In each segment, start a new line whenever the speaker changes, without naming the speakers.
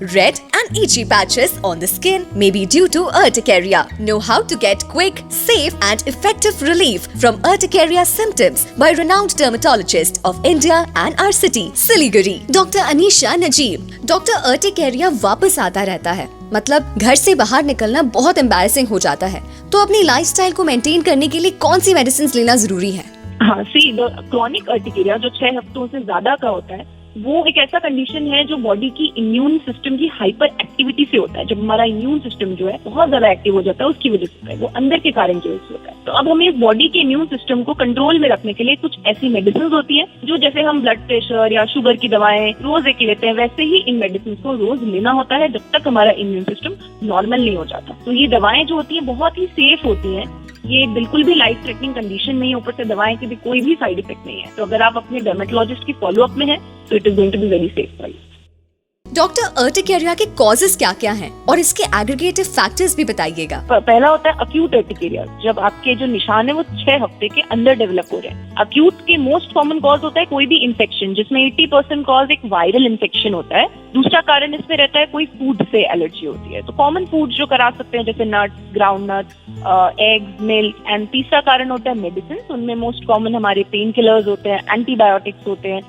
Red and itchy patches on the skin may be due to urticaria. Know how to get quick, safe and effective relief from urticaria symptoms by renowned dermatologist of India and our city, Siliguri, Dr. Anisha Najib. Dr. urticaria वापस आता रहता है, मतलब घर से बाहर निकलना बहुत एम्बैरेसिंग हो जाता है, तो अपनी लाइफस्टाइल को मेंटेन करने के लिए कौन सी मेडिसिन लेना जरूरी है?
हाँ, सी क्रॉनिक अर्टिकेरिया जो 6 हफ्तों से ज्यादा का होता है, वो एक ऐसा कंडीशन है जो बॉडी की इम्यून सिस्टम की हाइपर एक्टिविटी से होता है। जब हमारा इम्यून सिस्टम जो है बहुत ज्यादा एक्टिव हो जाता है, उसकी वजह से होता है, वो अंदर के कारण की वजह से होता है। तो अब हमें बॉडी के इम्यून सिस्टम को कंट्रोल में रखने के लिए कुछ ऐसी मेडिसिन होती है जो जैसे हम ब्लड प्रेशर या शुगर की दवाएं रोज एक लेते हैं, वैसे ही इन मेडिसिन को रोज लेना होता है जब तक हमारा इम्यून सिस्टम नॉर्मल नहीं हो जाता। तो ये दवाएं जो होती है बहुत ही सेफ होती है, ये बिल्कुल भी लाइफ थ्रेटनिंग कंडीशन नहीं है, ऊपर से दवाएं के भी कोई भी साइड इफेक्ट नहीं है। तो अगर आप अपने डर्मेटोलॉजिस्ट की फॉलो अप में हैं तो it is going to be very safe for you.
Doctor urticaria के कॉजेस क्या क्या हैं और इसके एग्रीगेटिव फैक्टर्स भी बताइएगा।
पहला होता है अक्यूट अर्टिकेरिया, जब आपके जो निशान है वो 6 हफ्ते के अंदर डेवलप हो रहे हैं। अक्यूट के मोस्ट कॉमन कॉज होता है कोई भी इन्फेक्शन, जिसमें 80% कॉज एक वायरल इन्फेक्शन होता है। दूसरा कारण इसमें रहता है कोई फूड से एलर्जी होती है, तो कॉमन फूड जो करा सकते हैं जैसे nuts, ground nuts, eggs, milk. And तीसरा कारण होता है मेडिसिन, उनमें मोस्ट कॉमन हमारे पेन किलर्स होते हैं, एंटीबायोटिक्स होते हैं।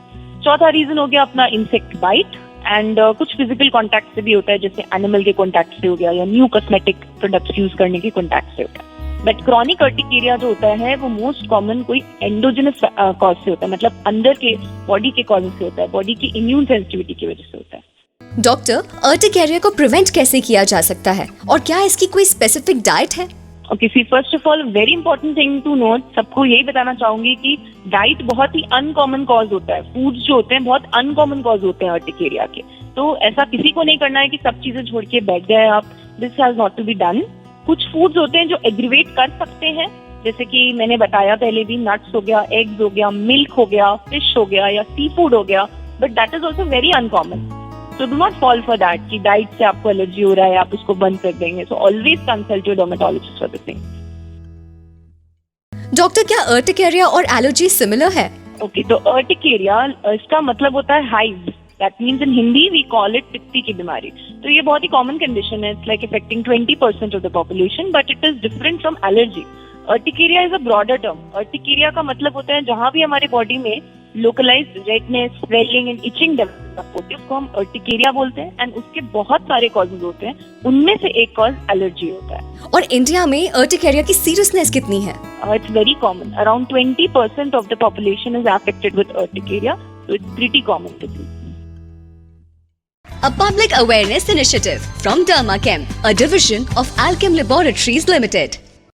चौथा रीजन हो गया अपना इंसेक्ट बाइट एंड कुछ फिजिकल कॉन्टैक्ट से भी होता है, जैसे एनिमल के कॉन्टैक्ट से हो गया या न्यू कॉस्मेटिक प्रोडक्ट्स यूज करने के कॉन्टैक्ट से होता है। बट क्रॉनिक अर्टिकेरिया जो होता है वो मोस्ट कॉमन कोई एंडोजेनस कॉज से होता है, मतलब अंदर के बॉडी के कॉज से होता है, बॉडी की इम्यून सेंसिटिविटी की वजह से होता है।
डॉक्टर अर्टिकेरिया को प्रिवेंट कैसे किया जा सकता है और क्या इसकी कोई स्पेसिफिक डाइट है?
Okay, see first of all very important thing to note, सबको यही बताना चाहूंगी कि डाइट बहुत ही अनकॉमन कॉज होता है। फूड्स जो होते हैं बहुत अनकॉमन कॉज होते हैं अर्टिकेरिया के, तो ऐसा किसी को नहीं करना है कि सब चीजें छोड़ के बैठ गए आप। This has not to be done. कुछ फूड्स होते हैं जो एग्रीवेट कर सकते हैं, जैसे कि मैंने बताया पहले भी, नट्स हो गया, एग्स हो गया, मिल्क हो गया, फिश हो गया या सी फूड हो गया, but that is also very uncommon. So do not fall for that कि डाइट से आपको एलर्जी हो रहा है, आप उसको बंद कर देंगे। So always consult your dermatologist for the thing.
Doctor क्या अर्टिकेरिया और एलर्जी सिमिलर है?
ओके, तो अर्टिकेरिया इसका मतलब होता है hives. That means in Hindi we call it पित्ती की बीमारी। तो ये बहुत ही कॉमन कंडीशन है, it's like affecting 20% of the population, but it is different from allergy. Urticaria is a broader term. Urticaria का मतलब होता है जहाँ भी हमारे बॉडी में localised redness, swelling and itching develop होती है, उसको हम अर्टिकेरिया बोलते हैं। एंड उसके बहुत सारे कॉजेज होते हैं, उनमें से एक कॉज एलर्जी होता है।
और इंडिया में अर्टिकेरिया की सीरियसनेस कितनी है?
It's very common, around 20% of the population is affected with urticaria, so it's pretty common disease.
A public awareness initiative from Dermachem, a division of Alchem Laboratories Limited.